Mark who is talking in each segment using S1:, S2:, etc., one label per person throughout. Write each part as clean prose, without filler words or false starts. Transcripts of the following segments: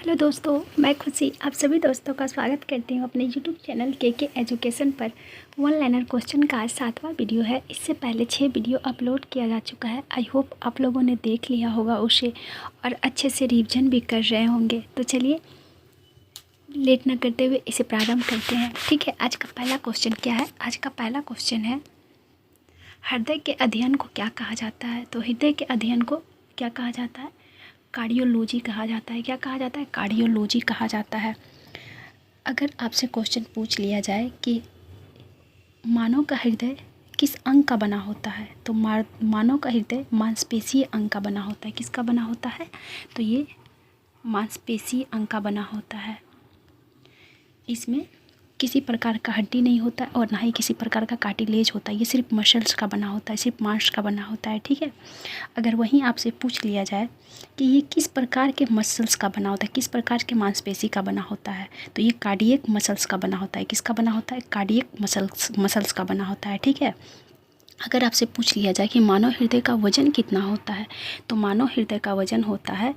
S1: Hello दोस्तों, मैं खुशी आप सभी दोस्तों का स्वागत करती हूँ अपने यूट्यूब चैनल के एजुकेशन पर। वन लाइनर क्वेश्चन का आज 7वां वीडियो है। इससे पहले 6 वीडियो अपलोड किया जा चुका है। आई होप आप लोगों ने देख लिया होगा उसे और अच्छे से रिवीजन भी कर रहे होंगे। तो चलिए लेट न करते हुए इसे प्रारंभ करते हैं। ठीक है, आज का पहला क्वेश्चन क्या है? आज का पहला क्वेश्चन है, हृदय के अध्ययन को क्या कहा जाता है? तो हृदय के अध्ययन को क्या कहा जाता है? कार्डियोलॉजी कहा जाता है। क्या कहा जाता है? कार्डियोलॉजी कहा जाता है। अगर आपसे क्वेश्चन पूछ लिया जाए कि मानव का हृदय किस अंग का बना होता है, तो मानव का हृदय मांसपेशीय अंग का बना होता है। किसका बना होता है? तो ये मांसपेशीय अंग का बना होता है। इसमें किसी प्रकार का हड्डी नहीं होता और ना ही किसी प्रकार का कार्टिलेज होता है। ये सिर्फ मसल्स का बना होता है, सिर्फ मांस का बना होता है। ठीक है, अगर वहीं आपसे पूछ लिया जाए कि ये किस प्रकार के मसल्स का बना होता है, किस प्रकार के मांसपेशी का बना होता है, तो ये कार्डियक मसल्स का बना होता है। किसका बना होता है? कार्डियक मसल्स का बना होता है। ठीक है, अगर आपसे पूछ लिया जाए कि मानव हृदय का वजन कितना होता है, तो मानव हृदय का वजन होता है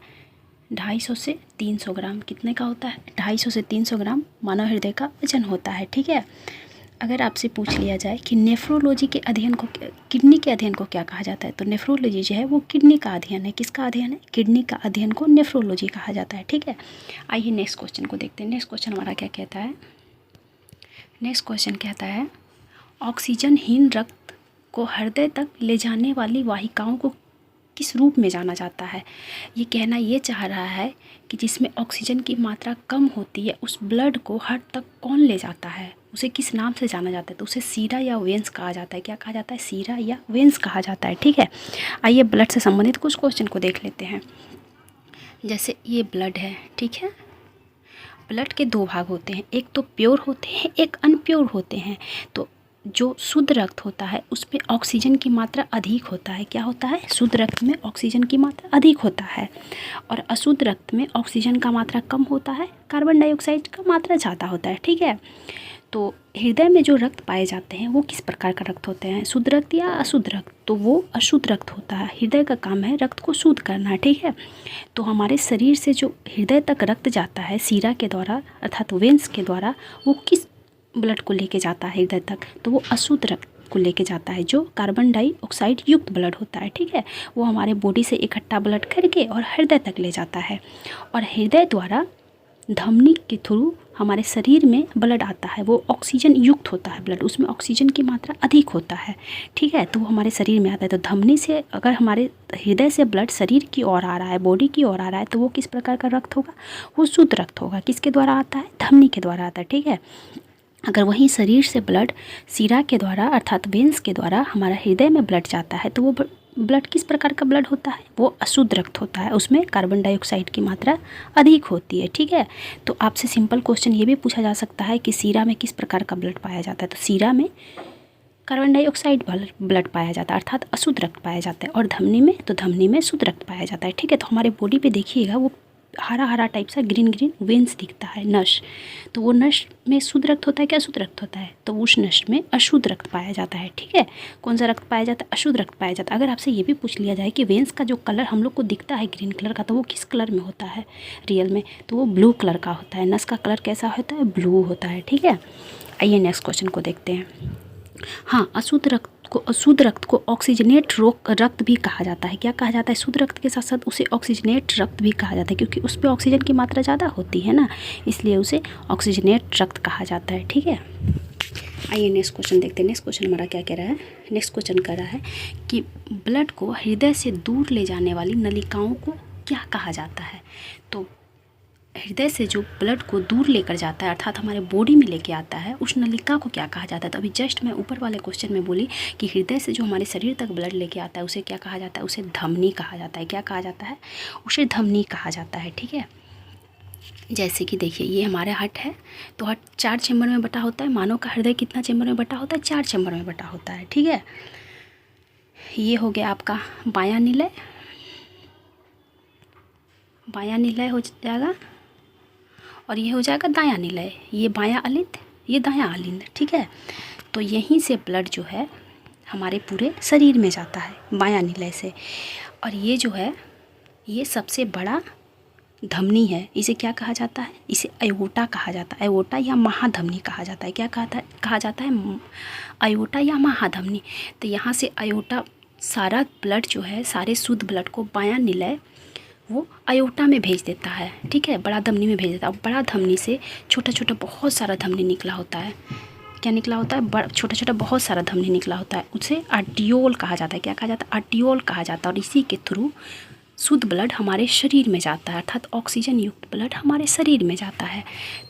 S1: 250 से 300 ग्राम। कितने का होता है? 250 से 300 ग्राम मानव हृदय का वजन होता है। ठीक है, अगर आपसे पूछ लिया जाए कि नेफ्रोलॉजी के अध्ययन को, किडनी के अध्ययन को क्या कहा जाता है, तो नेफ्रोलॉजी जो है वो किडनी का अध्ययन है। किसका अध्ययन है? किडनी का अध्ययन को नेफ्रोलॉजी कहा जाता है। ठीक है, आइए नेक्स्ट क्वेश्चन को देखते हैं। नेक्स्ट क्वेश्चन हमारा क्या कहता है? नेक्स्ट क्वेश्चन कहता है, ऑक्सीजनहीन रक्त को हृदय तक ले जाने वाली वाहिकाओं को किस रूप में जाना जाता है? ये कहना ये चाह रहा है कि जिसमें ऑक्सीजन की मात्रा कम होती है उस ब्लड को हार्ट तक कौन ले जाता है, उसे किस नाम से जाना जाता है? तो उसे सीरा या वेंस कहा जाता है। क्या कहा जाता है? सीरा या वेंस कहा जाता है। ठीक है, आइए ब्लड से संबंधित कुछ क्वेश्चन को देख लेते हैं। जैसे ये ब्लड है, ठीक है, ब्लड के 2 भाग होते हैं, एक तो प्योर होते हैं, एक अनप्योर होते हैं। तो जो शुद्ध रक्त होता है उसमें ऑक्सीजन की मात्रा अधिक होता है। क्या होता है? शुद्ध रक्त में ऑक्सीजन की मात्रा अधिक होता है और अशुद्ध रक्त में ऑक्सीजन का मात्रा कम होता है, कार्बन डाइऑक्साइड का मात्रा ज़्यादा होता है। ठीक है, तो हृदय में जो रक्त पाए जाते हैं वो किस प्रकार का रक्त होते हैं? शुद्ध रक्त या अशुद्ध रक्त? तो वो अशुद्ध रक्त होता है। हृदय का काम है रक्त को शुद्ध करना। ठीक है, तो हमारे शरीर से जो हृदय तक रक्त जाता है सीरा के द्वारा अर्थात वेंस के द्वारा, वो किस ब्लड को लेके जाता है हृदय तक? तो वो अशुद्ध रक्त को लेके जाता है जो कार्बन डाइऑक्साइड युक्त ब्लड होता है। ठीक है, वो हमारे बॉडी से इकट्ठा ब्लड करके और हृदय तक ले जाता है और हृदय द्वारा धमनी के थ्रू हमारे शरीर में ब्लड आता है। वो ऑक्सीजन युक्त होता है ब्लड, उसमें ऑक्सीजन की मात्रा अधिक होता है। ठीक है, तो वो हमारे शरीर में आता है। तो धमनी से अगर हमारे हृदय से ब्लड शरीर की ओर आ रहा है, बॉडी की ओर आ रहा है, तो वो किस प्रकार का रक्त होगा? वो शुद्ध रक्त होगा। किसके द्वारा आता है? धमनी के द्वारा आता है। ठीक है, अगर वहीं शरीर से ब्लड सीरा के द्वारा अर्थात वेंस के द्वारा हमारा हृदय में ब्लड जाता है, तो वो ब्लड किस प्रकार का ब्लड होता है? वो अशुद्ध रक्त होता है, उसमें कार्बन डाइऑक्साइड की मात्रा अधिक होती है। ठीक है, तो आपसे सिंपल क्वेश्चन ये भी पूछा जा सकता है कि सीरा में किस प्रकार का ब्लड पाया जाता है? तो सीरा में कार्बन डाइऑक्साइड ब्लड पाया जाता है अर्थात अशुद्ध रक्त पाया जाता है और धमनी में, तो धमनी में शुद्ध रक्त पाया जाता है। ठीक है, तो हमारे बॉडी पे देखिएगा वो हरा हरा टाइप सा ग्रीन वेंस दिखता है, नस। तो वो नस में शुद्ध रक्त होता है क्या अशुद्ध रक्त होता है? तो उस नस में अशुद्ध रक्त पाया जाता है। ठीक है, कौन सा रक्त पाया जाता है? अशुद्ध रक्त पाया जाता है। अगर आपसे ये भी पूछ लिया जाए कि वेंस का जो कलर हम लोग को दिखता है ग्रीन कलर का, तो वो किस कलर में होता है रियल में? तो वो ब्लू कलर का होता है। नस का कलर कैसा होता है? ब्लू होता है। ठीक है, आइए नेक्स्ट क्वेश्चन को देखते हैं। हाँ, अशुद्ध रक्त को ऑक्सीजनेट रक्त भी कहा जाता है। क्या कहा जाता है? शुद्ध रक्त के साथ साथ उसे ऑक्सीजनेट रक्त भी कहा जाता है क्योंकि उस पर ऑक्सीजन की मात्रा ज़्यादा होती है ना, इसलिए उसे ऑक्सीजनेट रक्त कहा जाता है। ठीक है, आइए नेक्स्ट क्वेश्चन देखते हैं। नेक्स्ट क्वेश्चन हमारा क्या कह रहा है? नेक्स्ट क्वेश्चन कह रहा है कि ब्लड को हृदय से दूर ले जाने वाली नलिकाओं को क्या कहा जाता है? तो हृदय से जो ब्लड को दूर लेकर जाता है अर्थात हमारे बॉडी में लेके आता है, उस नलिका को क्या कहा जाता है? तो अभी जस्ट मैं ऊपर वाले क्वेश्चन में बोली कि हृदय से जो हमारे शरीर तक ब्लड लेके आता है उसे क्या कहा जाता है? उसे धमनी कहा जाता है। क्या कहा जाता है? उसे धमनी कहा जाता है। ठीक है, जैसे कि देखिए ये हमारे हार्ट है, तो हार्ट 4 चैम्बर में बटा होता है। मानव का हृदय कितना चैम्बर में बटा होता है? 4 चैम्बर में बटा होता है। ठीक है, ये हो गया आपका बायां निलय, बायां निलय हो जाएगा और ये हो जाएगा दायां निलय। ये बायां अलिंद, ये दायां अलिंद। ठीक है, तो यहीं से ब्लड जो है हमारे पूरे शरीर में जाता है बायां निलय से। और ये जो है ये सबसे बड़ा
S2: धमनी है, इसे क्या कहा जाता है? इसे अयोटा कहा जाता है। अयोटा या महाधमनी कहा जाता है। क्या कहा जाता है? अयोटा या महाधमनी। तो यहाँ से अयोटा, सारा ब्लड जो है, सारे शुद्ध ब्लड को बायां निलय वो अयोटा में भेज देता है, ठीक है, बड़ा धमनी में भेज देता है। और बड़ा धमनी से छोटा छोटा बहुत सारा धमनी निकला होता है। क्या निकला होता है? छोटा छोटा बहुत सारा धमनी निकला होता है, उसे आर्टियोल कहा जाता है। क्या कहा जाता है? आर्टियोल कहा जाता है। और इसी के थ्रू शुद्ध ब्लड हमारे शरीर में जाता है, अर्थात ऑक्सीजन युक्त ब्लड हमारे शरीर में जाता है।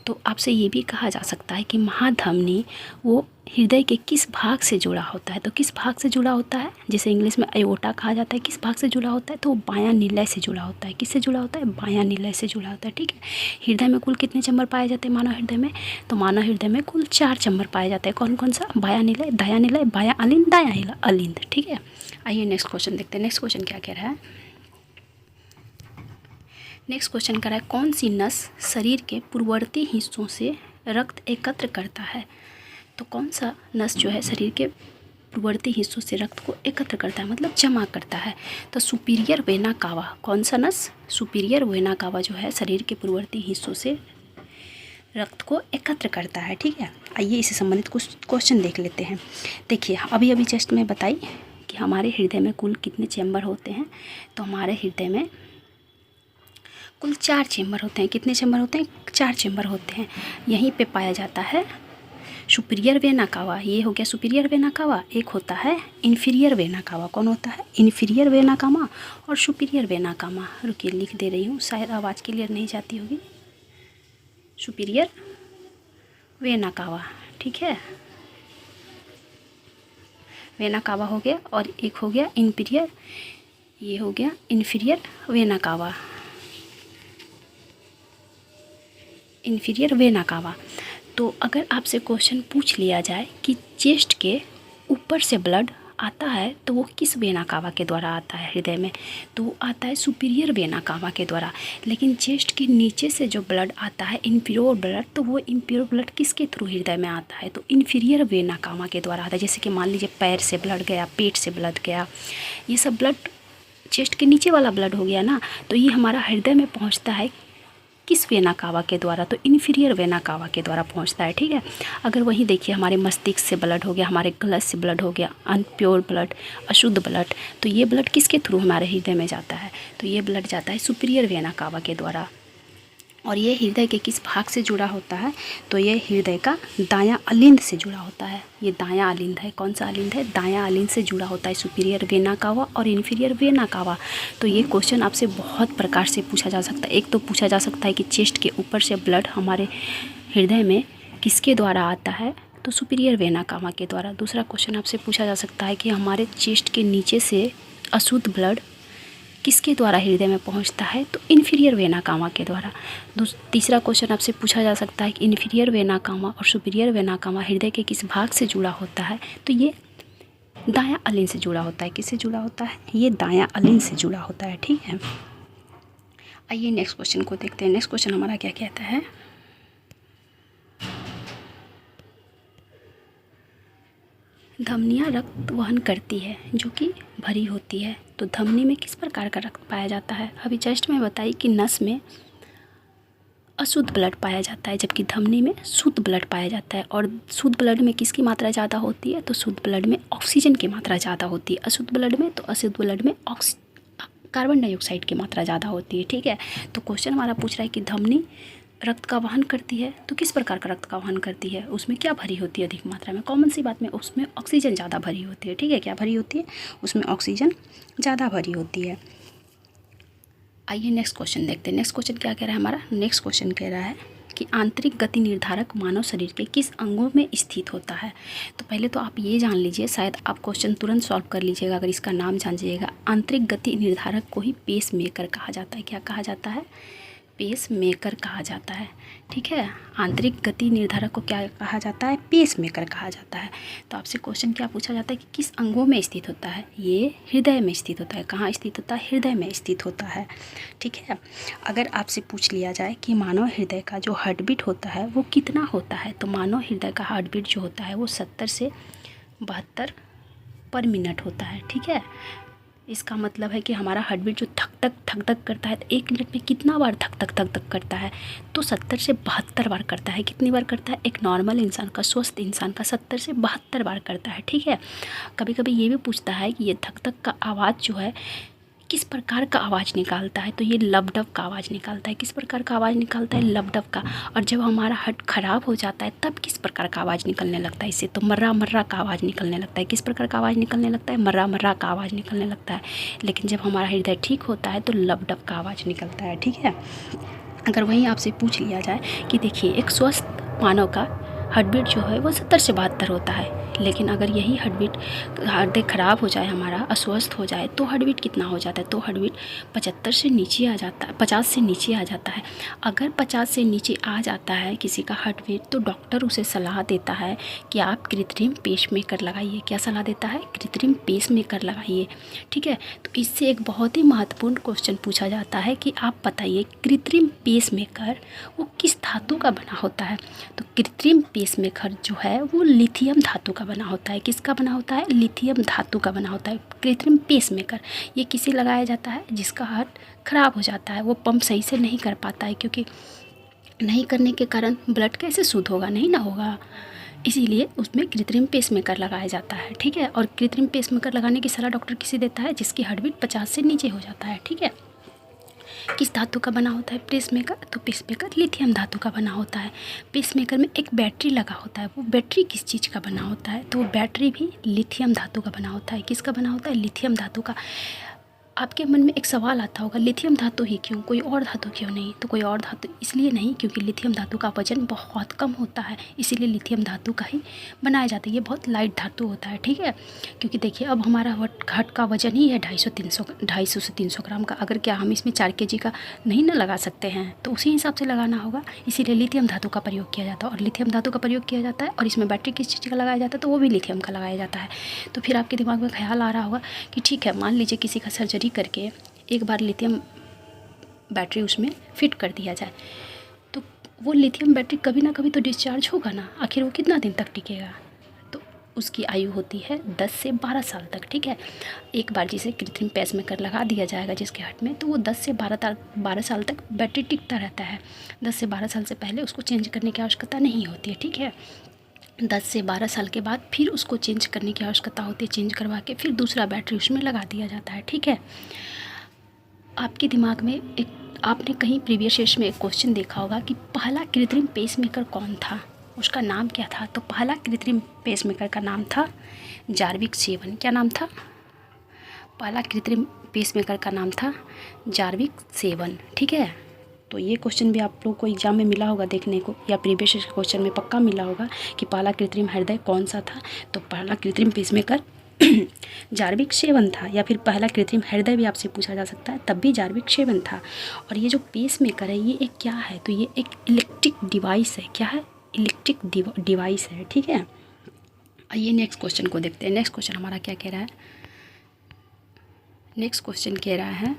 S2: तो आपसे ये भी कहा जा सकता है कि महाधमनी वो हृदय के किस भाग से जुड़ा होता है। तो किस भाग से जुड़ा होता है? जैसे इंग्लिश में अयोटा कहा जाता है, किस भाग से जुड़ा होता है? तो वो बायां निलय से जुड़ा होता है। किससे जुड़ा होता है? बायां निलय से जुड़ा होता है, ठीक है। हृदय में कुल कितने चैम्बर पाए जाते हैं मानव हृदय में? तो मानव हृदय में कुल 4 चैम्बर पाए जाते हैं। कौन कौन सा? बायां निलय, दायां निलय, बायां अलिंद, दायां अलिंद, ठीक है। आइए नेक्स्ट क्वेश्चन देखते हैं। नेक्स्ट क्वेश्चन क्या कह रहा है? नेक्स्ट क्वेश्चन कर रहा है, कौन सी नस शरीर के पूर्ववर्ती हिस्सों से रक्त एकत्र करता है? तो कौन सा नस जो है शरीर के पूर्ववर्ती हिस्सों से रक्त को एकत्र करता है, मतलब जमा करता है? तो सुपीरियर वेना कावा। कौन सा नस? सुपीरियर वेना कावा जो है शरीर के पूर्ववर्ती हिस्सों से रक्त को एकत्र करता है, ठीक है। आइए इससे संबंधित कुछ क्वेश्चन देख लेते हैं। देखिए, अभी अभी जस्ट में बताई कि हमारे हृदय में कुल कितने चैम्बर होते हैं। तो हमारे हृदय में कुल 4 चैम्बर होते हैं। कितने चैम्बर होते हैं? 4 चैम्बर होते हैं। यहीं पे पाया जाता है सुपीरियर वेना कावा, ये हो गया सुपीरियर वेना कावा। एक होता है इन्फीरियर वेना कावा। कौन होता है? इन्फीरियर वेना कावा और सुपीरियर वेना कावा। रुकिए, लिख दे रही हूँ, शायद आवाज़ क्लियर नहीं जाती होगी। सुपीरियर वेना कावा, ठीक है, वेना कावा हो गया। और एक हो गया इन्फीरियर, ये हो गया inferior vena cava, inferior vena cava. तो अगर आपसे क्वेश्चन पूछ लिया जाए कि चेस्ट के ऊपर से ब्लड आता है तो वो किस वेना कावा के द्वारा आता है हृदय में? तो वो आता है सुपीरियर वेना कावा के द्वारा। लेकिन चेस्ट के नीचे से जो ब्लड आता है इन्फीरियर ब्लड, तो वो इन्फीरियर ब्लड किसके थ्रू हृदय में आता है? तो इन्फीरियर वेना कावा के द्वारा आता है। जैसे कि मान लीजिए पैर से ब्लड गया, पेट से ब्लड गया, ये सब ब्लड चेस्ट के नीचे वाला ब्लड हो गया ना, तो ये हमारा हृदय में पहुँचता है किस वेना कावा के द्वारा? तो इन्फीरियर वेना कावा के द्वारा पहुंचता है, ठीक है। अगर वहीं देखिए हमारे मस्तिष्क से ब्लड हो गया, हमारे गलत से ब्लड हो गया, अनप्योर ब्लड, अशुद्ध ब्लड, तो ये ब्लड किसके थ्रू हमारे हृदय में जाता है? तो ये ब्लड जाता है सुपीरियर वेना कावा के द्वारा। और ये हृदय के किस भाग से जुड़ा होता है? तो ये हृदय का दायां अलिंद से जुड़ा होता है। ये दायां अलिंद है। कौन सा अलिंद है? दायां अलिंद से जुड़ा होता है सुपीरियर वेना कावा और इन्फीरियर वेना कावा। तो ये क्वेश्चन आपसे बहुत प्रकार से पूछा जा सकता है। एक तो पूछा जा सकता है कि चेस्ट के ऊपर से ब्लड हमारे हृदय में किसके द्वारा आता है? तो सुपीरियर वेना कावा के द्वारा। दूसरा क्वेश्चन आपसे पूछा जा सकता है कि हमारे चेस्ट के नीचे से अशुद्ध ब्लड किसके द्वारा हृदय में पहुंचता है? तो इन्फीरियर वेना कावा के द्वारा। तीसरा क्वेश्चन आपसे पूछा जा सकता है कि इन्फीरियर वेना कावा और सुपीरियर वेना कावा हृदय के किस भाग से जुड़ा होता है? तो ये दायां अलिंद से जुड़ा होता है। किससे जुड़ा होता है? ये दायां अलिंद से जुड़ा होता है, ठीक है। आइए नेक्स्ट क्वेश्चन को देखते हैं। नेक्स्ट क्वेश्चन हमारा क्या कहता है? धमनियाँ रक्त वहन करती है जो कि भरी होती है। तो धमनी में किस प्रकार का रक्त पाया जाता है? अभी जस्ट में बताई कि नस में अशुद्ध ब्लड पाया जाता है, जबकि धमनी में शुद्ध ब्लड पाया जाता है। और शुद्ध ब्लड में किसकी मात्रा ज़्यादा होती है? तो शुद्ध ब्लड में ऑक्सीजन की मात्रा ज़्यादा होती है। अशुद्ध ब्लड में, तो अशुद्ध ब्लड में कार्बन डाइऑक्साइड की मात्रा ज़्यादा होती है, ठीक है। तो क्वेश्चन हमारा पूछ रहा है कि धमनी रक्त का वहन करती है, तो किस प्रकार का रक्त का वहन करती है? उसमें क्या भरी होती है अधिक मात्रा में? कॉमन सी बात में उसमें ऑक्सीजन ज़्यादा भरी होती है, ठीक है। क्या भरी होती है? उसमें ऑक्सीजन ज़्यादा भरी होती है। आइए नेक्स्ट क्वेश्चन देखते हैं। नेक्स्ट क्वेश्चन क्या कह रहा है हमारा? नेक्स्ट क्वेश्चन कह रहा है कि आंतरिक गति निर्धारक मानव शरीर के किस अंगों में स्थित होता है? तो पहले तो आप ये जान लीजिए, शायद आप क्वेश्चन तुरंत सॉल्व कर लीजिएगा अगर इसका नाम जान जाइएगा। आंतरिक गति निर्धारक को ही पेस मेकर कहा जाता है। क्या कहा जाता है? पेस मेकर कहा जाता है, ठीक है। आंतरिक गति निर्धारक को क्या कहा जाता है? पेस मेकर कहा जाता है। तो आपसे क्वेश्चन क्या पूछा जाता है कि किस अंगों में स्थित होता है? ये हृदय में स्थित होता है। कहाँ स्थित होता है? हृदय में स्थित होता है, ठीक है। अगर आपसे पूछ लिया जाए कि मानव हृदय का जो हार्ट बीट होता है वो कितना होता है? तो मानव हृदय का हार्ट बीट जो होता है वो 70 से 72 पर मिनट होता है, ठीक है। इसका मतलब है कि हमारा हार्ट बीट जो धक धक करता है, तो 1 मिनट में कितना बार धक धक करता है, तो 70 से 72 बार करता है। कितनी बार करता है? एक नॉर्मल इंसान का, स्वस्थ इंसान का 70 से 72 बार करता है। ठीक है। कभी कभी ये भी पूछता है कि ये धक धक का आवाज़ जो है किस प्रकार का आवाज़ निकालता है, तो ये लब-डब का आवाज़ निकालता है। किस प्रकार का आवाज़ निकालता है? लब-डब का। और जब हमारा हार्ट ख़राब हो जाता है तब किस प्रकार का आवाज़ निकलने लगता है इससे? तो मर्रा मर्रा का आवाज़ निकलने लगता है। किस प्रकार का आवाज़ निकलने लगता है? मर्रा मर्रा का आवाज़ निकलने लगता है। लेकिन जब हमारा हृदय ठीक होता है तो लब-डब का आवाज़ निकलता है। ठीक है। अगर वहीं आपसे पूछ लिया जाए कि देखिए एक स्वस्थ मानव का हार्ट बीट जो है वो 70 से 72 होता है, लेकिन अगर यही हृदय ख़राब हो जाए, हमारा अस्वस्थ हो जाए, तो हार्ट बीट कितना हो जाता है? तो हार्ट बीट 75 से नीचे आ जाता है, 50 से नीचे आ जाता है। अगर 50 से नीचे आ जाता है किसी का हार्ट बीट, तो डॉक्टर उसे सलाह देता है कि आप कृत्रिम पेसमेकर लगाइए। क्या सलाह देता है? कृत्रिम पेसमेकर लगाइए। ठीक है। तो इससे एक बहुत ही महत्वपूर्ण क्वेश्चन पूछा जाता है कि आप बताइए कृत्रिम पेसमेकर वो किस धातु का बना होता है? तो कृत्रिम पेसमेकर जो है वो लिथियम धातु का बना होता है। किसका बना होता है? लिथियम धातु का बना होता है कृत्रिम पेसमेकर। ये किसे लगाया जाता है? जिसका हार्ट ख़राब हो जाता है, वो पंप सही से नहीं कर पाता है, क्योंकि नहीं करने के कारण ब्लड कैसे शुद्ध होगा? नहीं ना होगा। इसीलिए उसमें कृत्रिम पेसमेकर लगाया जाता है। ठीक है। और कृत्रिम पेसमेकर लगाने की सलाह डॉक्टर किसे देता है? जिसकी हार्ट बीट 50 से नीचे हो जाता है। ठीक है। किस धातु का बना होता है पेसमेकर? तो पेसमेकर लिथियम धातु का बना होता है। पेसमेकर में एक बैटरी लगा होता है। वो बैटरी किस चीज़ का बना होता है? तो वो बैटरी भी लिथियम धातु का बना होता है। किसका बना होता है? लिथियम धातु का। आपके मन में एक सवाल आता होगा, लिथियम धातु ही क्यों, कोई और धातु क्यों नहीं? तो कोई और धातु इसलिए नहीं क्योंकि लिथियम धातु का वजन बहुत कम होता है, इसीलिए लिथियम धातु का ही बनाया जाता है। ये बहुत लाइट धातु होता है। ठीक है। क्योंकि देखिए अब हमारा हार्ट का वजन ही है 250 से 300 ग्राम का। अगर क्या हम इसमें 4 kg का नहीं ना लगा सकते हैं, तो उसी हिसाब से लगाना होगा। इसीलिए लिथियम धातु का प्रयोग किया जाता है। और लिथियम धातु का प्रयोग किया जाता है और इसमें बैटरी किस चीज़ का लगाया जाता है? तो वो भी लिथियम का लगाया जाता है। तो फिर आपके दिमाग में ख्याल आ रहा होगा कि ठीक है, मान लीजिए किसी का सर्जरी करके एक बार लिथियम बैटरी उसमें फिट कर दिया जाए, तो वो लिथियम बैटरी कभी ना कभी तो डिस्चार्ज होगा ना। आखिर वो कितना दिन तक टिकेगा? तो उसकी आयु होती है 10 से 12 साल तक। ठीक है। एक बार जिसे कृत्रिम पेसमेकर लगा दिया जाएगा जिसके हार्ट में, तो वो 10 से 12 साल तक बैटरी टिकता रहता है। 10 से 12 साल से पहले उसको चेंज करने की आवश्यकता नहीं होती है। ठीक है। 10 से 12 साल के बाद फिर उसको चेंज करने की आवश्यकता होती है। चेंज करवा के फिर दूसरा बैटरी उसमें लगा दिया जाता है। ठीक है। आपके दिमाग में आपने कहीं प्रीवियस ईयर्स में एक क्वेश्चन देखा होगा कि पहला कृत्रिम पेसमेकर कौन था, उसका नाम क्या था? तो पहला कृत्रिम पेसमेकर का नाम था जार्विक 7। क्या नाम था? पहला कृत्रिम पेसमेकर का नाम था जार्विक 7। ठीक है। तो ये क्वेश्चन भी आप लोग को एग्जाम में मिला होगा देखने को, या प्रीवियस क्वेश्चन में पक्का मिला होगा कि पहला कृत्रिम हृदय कौन सा था। तो पहला कृत्रिम पेसमेकर जार्विक 7 था, या फिर पहला कृत्रिम हृदय भी आपसे पूछा जा सकता है, तब भी जार्विक 7 था। और ये जो पेसमेकर है ये एक क्या है? तो ये एक इलेक्ट्रिक डिवाइस है। क्या है? इलेक्ट्रिक डिवाइस है। ठीक है। आइए नेक्स्ट क्वेश्चन को देखते हैं। नेक्स्ट क्वेश्चन हमारा क्या कह रहा है? नेक्स्ट क्वेश्चन कह रहा है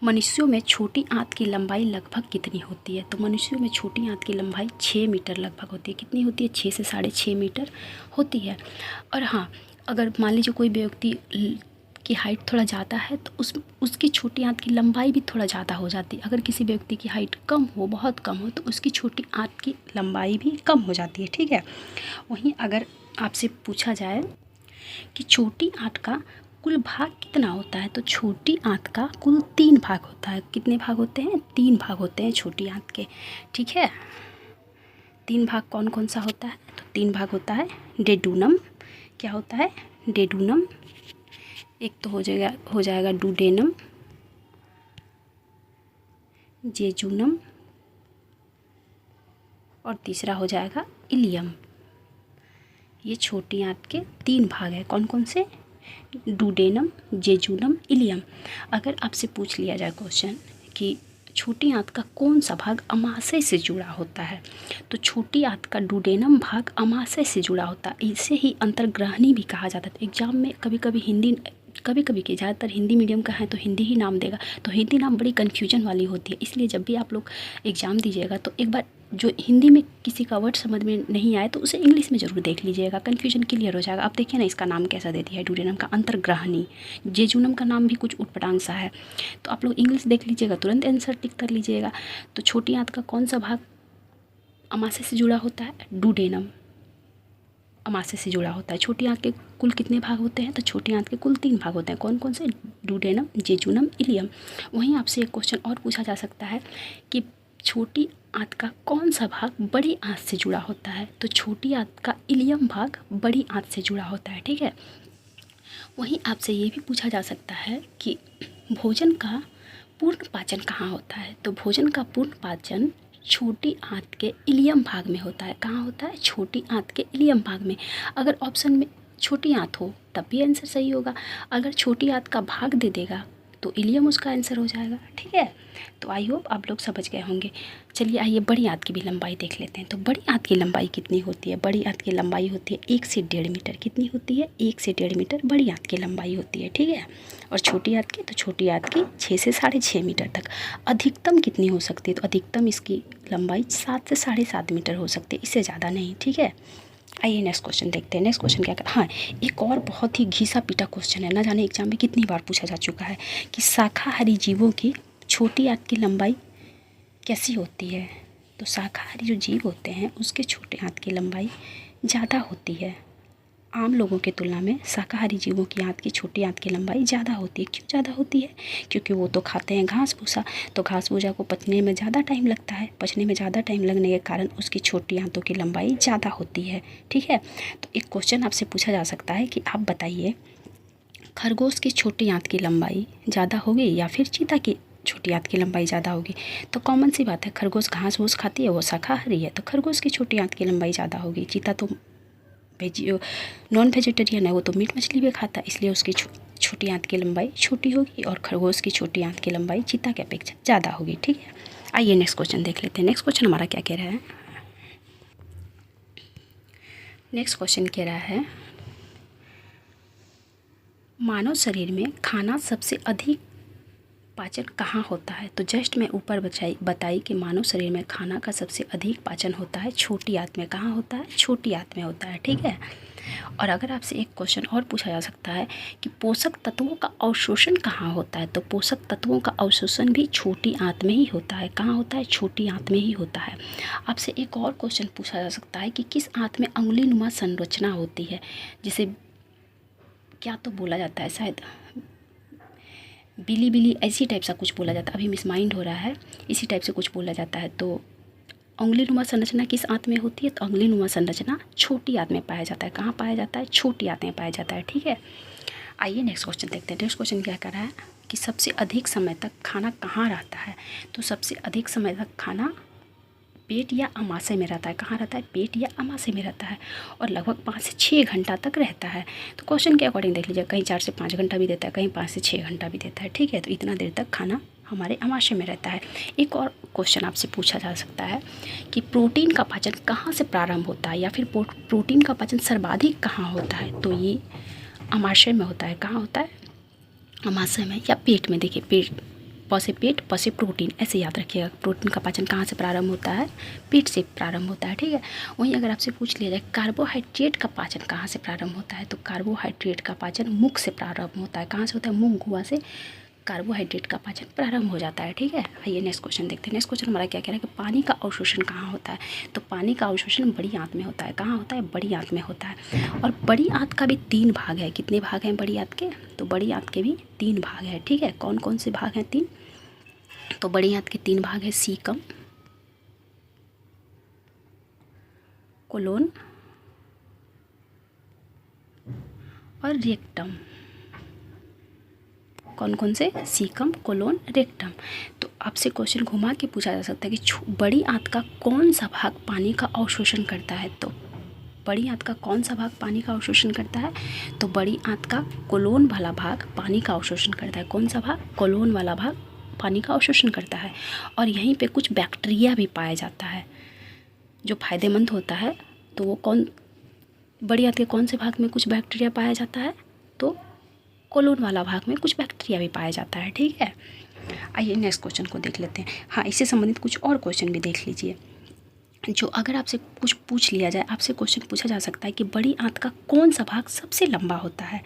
S2: मनुष्यों में छोटी आंत की लंबाई लगभग कितनी होती है? तो मनुष्यों में छोटी आंत की लंबाई 6 मीटर लगभग होती है। कितनी होती है? 6 से 6.5 मीटर होती है। और हाँ, अगर मान लीजिए कोई व्यक्ति की हाइट थोड़ा ज़्यादा है तो उसकी छोटी आंत की लंबाई भी थोड़ा ज़्यादा हो जाती है। अगर किसी व्यक्ति की हाइट कम हो, बहुत कम हो, तो उसकी छोटी आंत की लंबाई भी कम हो जाती है। ठीक है। वहीं अगर आपसे पूछा जाए कि छोटी आंत का कुल भाग कितना होता है, तो छोटी आंत का कुल 3 भाग होता है। कितने भाग होते हैं? 3 भाग होते हैं छोटी आंत के। ठीक है। 3 भाग कौन कौन सा होता है? तो 3 भाग होता है डेडूनम। क्या होता है? डेडूनम। एक तो हो जाएगा डुडेनम, जेजूनम, और तीसरा हो जाएगा इलियम। ये छोटी आंत के 3 भाग हैं। कौन कौन से? Duodenum, jejunum, ileum. अगर आपसे पूछ लिया जाए क्वेश्चन कि छोटी आंत का कौन सा भाग अमाशय से जुड़ा होता है, तो छोटी आंत का डुडेनम भाग अमाशय से जुड़ा होता है। इसे ही अंतर्ग्रहणी भी कहा जाता है। एग्जाम में कभी कभी के ज़्यादातर हिंदी मीडियम का है तो हिंदी ही नाम देगा, तो हिंदी नाम बड़ी कन्फ्यूजन वाली होती है। इसलिए जब भी आप लोग एग्ज़ाम दीजिएगा तो एक बार जो हिंदी में किसी का वर्ड समझ में नहीं आए तो उसे इंग्लिश में ज़रूर देख लीजिएगा, कन्फ्यूजन क्लियर हो जाएगा। अब देखिए ना, इसका नाम कैसा दे दिया है, ड्यूडेनम का अंतर्ग्राहनी। जेजुनम का नाम भी कुछ उटपटांग सा है, तो आप लोग इंग्लिश देख लीजिएगा, तुरंत आंसर टिक कर लीजिएगा। तो छोटी आंत का कौन सा भाग अमाशय से जुड़ा होता है? ड्यूडेनम अमाशय से जुड़ा होता है। छोटी आंत के कुल कितने भाग होते हैं? तो छोटी आंत के कुल 3 भाग होते हैं। कौन कौन से? Duodenum, jejunum, ileum. वहीं आपसे एक क्वेश्चन और पूछा जा सकता है कि छोटी आंत का कौन सा भाग बड़ी आंत से जुड़ा होता है? तो छोटी आंत का इलियम भाग बड़ी आंत से जुड़ा होता है, ठीक है। वहीं आपसे ये भी पूछा जा सकता है कि भोजन का पूर्ण पाचन कहाँ होता है? तो भोजन का पूर्ण पाचन छोटी आंत के इलियम भाग में होता है। कहाँ होता है? छोटी आंत के इलियम भाग में। अगर ऑप्शन में छोटी आंत हो तब भी आंसर सही होगा, अगर छोटी आंत का भाग दे देगा तो इलियम उसका आंसर हो जाएगा, ठीक है। तो आई होप आप लोग समझ गए होंगे। चलिए आइए बड़ी आंत की भी लंबाई देख लेते हैं। तो बड़ी आंत की लंबाई कितनी होती है? बड़ी आंत की लंबाई होती है 1 से 1.5 मीटर। कितनी होती है? 1 से 1.5 मीटर बड़ी आंत की लंबाई होती है, ठीक है। और छोटी आंत की? तो छोटी आंत की 6 से 6.5 मीटर तक। अधिकतम कितनी हो सकती है? तो अधिकतम इसकी लंबाई 7 से 7.5 मीटर हो सकती है, इससे ज़्यादा नहीं, ठीक है। आइए नेक्स्ट क्वेश्चन देखते हैं। नेक्स्ट क्वेश्चन क्या कर, हाँ, एक और बहुत ही घिसा पीटा क्वेश्चन है, ना जाने एग्जाम में कितनी बार पूछा जा चुका है कि शाकाहारी जीवों की छोटी आंत की लंबाई कैसी होती है? तो शाकाहारी जो जीव होते हैं उसके छोटे आंत की लंबाई ज़्यादा होती है। आम लोगों की तुलना में शाकाहारी जीवों की आंत की छोटी आंत की लंबाई ज़्यादा होती है। क्यों ज़्यादा होती है? क्योंकि वो तो खाते हैं घास भूसा, तो घास भूसा को पचने में ज़्यादा टाइम लगता है। पचने में ज़्यादा टाइम लगने के कारण उसकी छोटी आंतों की लंबाई ज़्यादा होती है, ठीक है। तो एक क्वेश्चन आपसे पूछा जा सकता है कि आप बताइए, खरगोश की छोटी आंत की लंबाई ज़्यादा होगी या फिर चीता की छोटी आंत की लंबाई ज़्यादा होगी? तो कॉमन सी बात है, खरगोश घास भूस खाती है, वो शाकाहारी है, तो खरगोश की छोटी आंत की लंबाई ज़्यादा होगी। चीता तो नॉन वेजिटेरियन है, वो तो मीट मछली भी खाता है, इसलिए उसकी छोटी आंत की लंबाई छोटी होगी। और खरगोश की छोटी आंत की लंबाई चीता की अपेक्षा ज़्यादा होगी, ठीक है। आइए नेक्स्ट क्वेश्चन देख लेते हैं। नेक्स्ट क्वेश्चन हमारा क्या कह रहा है? नेक्स्ट क्वेश्चन कह रहा है, मानव शरीर में खाना सबसे अधिक पाचन कहाँ होता है? तो जस्ट मैं ऊपर बताई कि मानव शरीर में खाना का सबसे अधिक पाचन होता है छोटी आंत में। कहाँ होता है? छोटी आंत में होता है, ठीक है। और अगर आपसे एक क्वेश्चन और पूछा जा सकता है कि पोषक तत्वों का अवशोषण कहाँ होता है? तो पोषक तत्वों का अवशोषण भी छोटी आंत में ही होता है। कहाँ होता है? छोटी आंत में ही होता है। आपसे एक और क्वेश्चन पूछा जा सकता है कि किस आंत में अंगुलीनुमा संरचना होती है, जिसे क्या तो बोला जाता है, शायद बिली बिली ऐसी टाइप सा कुछ बोला जाता है, अभी मिसमाइंड हो रहा है, इसी टाइप से कुछ बोला जाता है। तो अंगुलीनुमा संरचना किस आंत में होती है? तो अंगुलीनुमा संरचना छोटी आंत में पाया जाता है। कहाँ पाया जाता है? छोटी आंत में पाया जाता है, ठीक है। आइए नेक्स्ट क्वेश्चन देखते हैं। नेक्स्ट क्वेश्चन क्या कर रहा है कि सबसे अधिक समय तक खाना कहाँ रहता है? तो सबसे अधिक समय तक खाना पेट या अमाशय में रहता है। कहाँ रहता है? पेट या अमाशय में रहता है, और लगभग 5 से 6 घंटा तक रहता है। तो क्वेश्चन के अकॉर्डिंग देख लीजिए, कहीं 4 से 5 घंटा भी देता है, कहीं 5 से 6 घंटा भी देता है, ठीक है। तो इतना देर तक खाना हमारे अमाशय में रहता है। एक और क्वेश्चन आपसे पूछा जा सकता है कि प्रोटीन का पाचन कहाँ से प्रारंभ होता है, या फिर प्रोटीन का पाचन सर्वाधिक कहाँ होता है? तो ये अमाशय में होता है। कहाँ होता है? अमाशय में या पेट में। देखिए, पेट, प से पेट, प से प्रोटीन, ऐसे याद रखिएगा। प्रोटीन का पाचन कहाँ से प्रारंभ होता है? पेट से प्रारंभ होता है, ठीक है। वहीं अगर आपसे पूछ लिया जाए कार्बोहाइड्रेट का पाचन कहाँ से प्रारंभ होता है, तो कार्बोहाइड्रेट का पाचन मुख से प्रारंभ होता है। कहाँ से होता है? मुंह, गुहा से कार्बोहाइड्रेट का पाचन प्रारंभ हो जाता है, ठीक है। आइए नेक्स्ट क्वेश्चन देखते हैं। नेक्स्ट क्वेश्चन हमारा क्या कह रहा है कि पानी का अवशोषण कहाँ होता है? तो पानी का अवशोषण बड़ी आंत में होता है। कहाँ होता है? बड़ी आंत में होता है। और बड़ी आंत का भी 3 भाग है। कितने भाग हैं बड़ी आंत के? तो बड़ी आंत के भी 3 भाग हैं, ठीक है। कौन कौन से भाग हैं? 3। तो बड़ी आंत के 3 भाग है, सीकम, कोलोन और रेक्टम। कौन कौन से? Caecum, colon, rectum. तो आपसे क्वेश्चन घुमा के पूछा जा सकता है कि बड़ी आंत का कौन सा भाग पानी का अवशोषण करता है? तो बड़ी आंत का कौन सा भाग पानी का अवशोषण करता है? तो बड़ी आंत का कोलोन वाला भाग पानी का अवशोषण करता है। कौन सा भाग? कोलोन वाला भाग पानी का अवशोषण करता है। और यहीं पे कुछ बैक्टीरिया भी पाया जाता है जो फायदेमंद होता है। तो वो कौन, बड़ी आंत के कौन से भाग में कुछ बैक्टीरिया पाया जाता है? तो कोलोन वाला भाग में कुछ बैक्टीरिया भी पाया जाता है, ठीक है। आइए नेक्स्ट क्वेश्चन को देख लेते हैं। हाँ, इससे संबंधित कुछ और क्वेश्चन भी देख लीजिए। जो अगर आपसे कुछ पूछ लिया जाए, आपसे क्वेश्चन पूछा जा सकता है कि बड़ी आंत का कौन सा भाग सबसे लंबा होता है।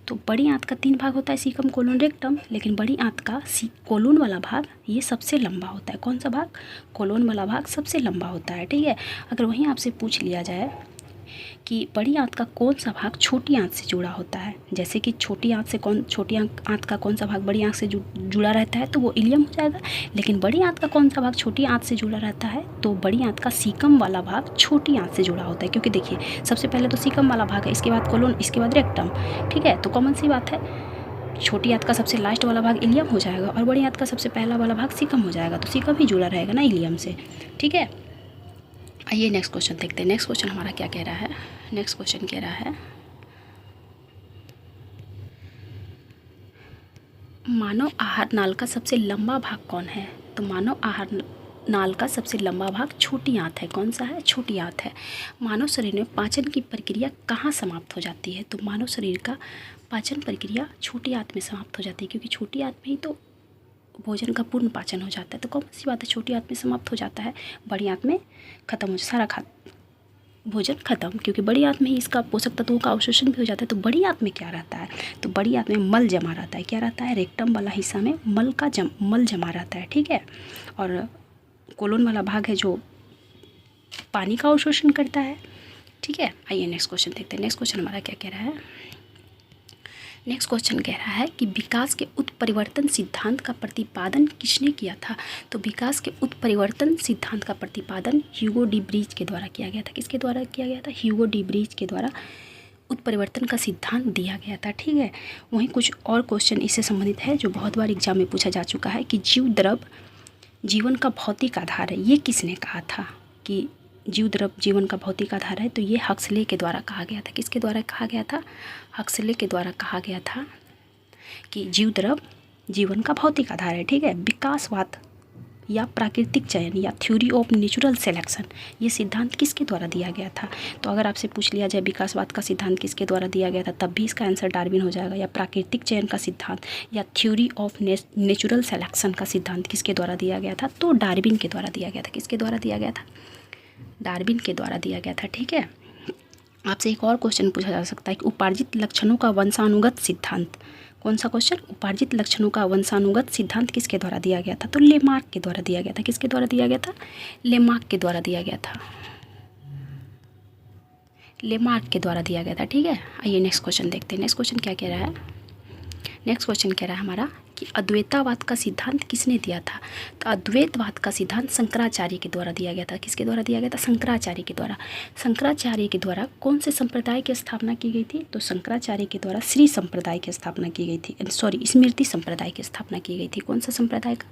S2: तो बड़ी आंत का 3 भाग होता है, सीकम, कोलोन, रेक्टम, लेकिन बड़ी आंत का कोलोन वाला भाग ये सबसे लंबा होता है। कौन सा भाग? कोलोन वाला भाग सबसे लंबा होता है, ठीक है। अगर वहीं आपसे पूछ लिया जाए कि बड़ी आंत का कौन सा भाग छोटी आंत से जुड़ा होता है, जैसे कि छोटी आंत का कौन सा भाग बड़ी आंत से जुड़ा रहता है, तो वो इलियम हो जाएगा। लेकिन बड़ी आंत का कौन सा भाग छोटी आंत से जुड़ा रहता है, तो बड़ी आंत का सीकम वाला भाग छोटी आंत से जुड़ा होता है। क्योंकि देखिए सबसे पहले तो सीकम वाला भाग है, इसके बाद कोलोन, इसके बाद रेक्टम, ठीक है। तो कॉमन सी बात है, छोटी आंत का सबसे लास्ट वाला भाग इलियम हो जाएगा और बड़ी आंत का सबसे पहला वाला भाग सीकम हो जाएगा। तो सीकम ही जुड़ा रहेगा ना इलियम से, ठीक है। आइए नेक्स्ट क्वेश्चन देखते हैं। नेक्स्ट क्वेश्चन हमारा क्या कह रहा है। नेक्स्ट क्वेश्चन कह रहा है, मानव आहार नाल का सबसे लंबा भाग कौन है। तो मानव आहार नाल का सबसे लंबा भाग छोटी आंत है। कौन सा है? छोटी आंत है। मानव शरीर में पाचन की प्रक्रिया कहाँ समाप्त हो जाती है। तो मानव शरीर का पाचन प्रक्रिया छोटी आंत में समाप्त हो जाती है, क्योंकि छोटी आंत में ही तो भोजन का पूर्ण पाचन हो जाता है। तो कौन सी बात है, छोटी आंत में समाप्त हो जाता है, बड़ी आंत में खत्म हो सारा भोजन खत्म, क्योंकि बड़ी आंत में ही इसका पोषक तत्वों का अवशोषण भी हो जाता है। तो बड़ी आंत में क्या रहता है, तो बड़ी आंत में मल जमा रहता है। क्या रहता है? रेक्टम वाला हिस्सा में मल जमा रहता है, ठीक है। और कोलोन वाला भाग है जो पानी का अवशोषण करता है, ठीक है। आइए नेक्स्ट क्वेश्चन देखते हैं। नेक्स्ट क्वेश्चन हमारा क्या कह रहा है। नेक्स्ट क्वेश्चन कह रहा है कि विकास के उत्परिवर्तन सिद्धांत का प्रतिपादन किसने किया था। तो विकास के उत्परिवर्तन सिद्धांत का प्रतिपादन ह्यूगो डी ब्रीज के द्वारा किया गया था। किसके द्वारा किया गया था? ह्यूगो डी ब्रीज के द्वारा उत्परिवर्तन का सिद्धांत दिया गया था, ठीक है। वहीं कुछ और क्वेश्चन इससे संबंधित है जो बहुत बार एग्जाम में पूछा जा चुका है कि जीव द्रव जीवन का भौतिक आधार है, ये किसने कहा था कि जीव द्रव जीवन का भौतिक आधार है। तो ये हक्सले के द्वारा कहा गया था। किसके द्वारा कहा गया था? हक्सले के द्वारा कहा गया था कि जीव द्रव जीवन का भौतिक आधार है, ठीक है। विकासवाद या प्राकृतिक चयन या थ्योरी ऑफ नेचुरल सिलेक्शन, ये सिद्धांत किसके द्वारा दिया गया था। तो अगर आपसे पूछ लिया जाए विकासवाद का सिद्धांत किसके द्वारा दिया गया था, तब भी इसका आंसर डार्विन हो जाएगा। या प्राकृतिक चयन का सिद्धांत या थ्योरी ऑफ नेचुरल सिलेक्शन का सिद्धांत किसके द्वारा दिया गया था, तो डार्विन के द्वारा दिया गया था। किसके द्वारा दिया गया था? डार्विन के द्वारा दिया गया था, ठीक है। आपसे एक और क्वेश्चन पूछा जा सकता है कि उपार्जित लक्षणों का वंशानुगत सिद्धांत, कौन सा क्वेश्चन? उपार्जित लक्षणों का वंशानुगत सिद्धांत किसके द्वारा दिया गया था, तो लेमार्क के द्वारा दिया गया था। किसके द्वारा दिया गया था? लेमार्क के द्वारा दिया गया था। लेमार्क के द्वारा दिया गया था, ठीक है। आइए नेक्स्ट क्वेश्चन देखते हैं। नेक्स्ट क्वेश्चन क्या कह रहा है। नेक्स्ट क्वेश्चन कह रहा है हमारा कि अद्वैतवाद का सिद्धांत किसने दिया था। तो अद्वैतवाद का सिद्धांत शंकराचार्य के द्वारा दिया गया था। किसके द्वारा दिया गया था? शंकराचार्य के द्वारा। शंकराचार्य के द्वारा कौन से संप्रदाय की स्थापना की गई थी, तो शंकराचार्य के द्वारा श्री संप्रदाय की स्थापना की गई थी, स्मृति संप्रदाय की स्थापना की गई थी। कौन सा संप्रदाय का?